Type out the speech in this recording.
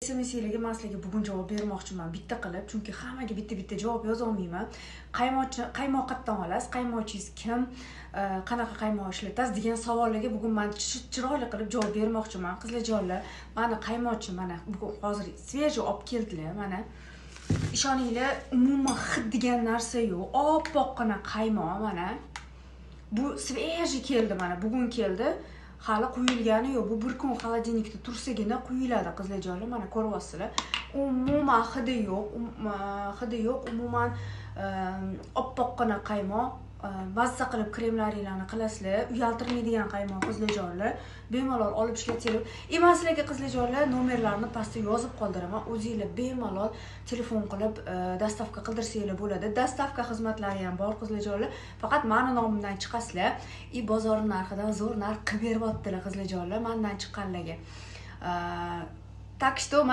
SMS'larga men sizlarga bugun javob bermoqchiman bitta qilib, chunki hammaga bitta javob yoza olmayman. Qaymoq qayerdan olasiz? Qaymoqchingiz kim? Qanaqa qaymoq ishlatasiz degan savollarga bugun men chiroyli qilib javob bermoqchiman. Qizlarjonlar, meni qaymoqchi mana bugun hozir sveji olib keldilar, mana. Ishoninglar, umuman hid degan narsa yo'q. Oppoqqina qaymoq mana. Bu sveji keldi mana, bugun keldi. Hali quyilgani yo'q. Bu bir kun xolodilnikda tursagina quyiladi qizlarjonlar. Mana ko'ryapsizlar. Umuman hidi yo'q. Umuman oppoqqina qaymoq. Mazza qilib kremlaringlarni qilasizlar. Uyaltirmaydigan qaymoq qizlarjonlar. Bemalol olib ishlatsanglar. Men sizlarga qizlarjonlar nomerlarni pastga yozib qoldiraman. O'zingizlar bemalol telefon qilib dastavka qildirsanglar bo'ladi. Dastavka xizmatlari ham bor qizlarjonlar. Faqat meni nomimdan chiqasizlar. Bozor narxidan zo'r narx qilib beryaptilar qizlarjonlar mendan chiqqanlarga. Tak что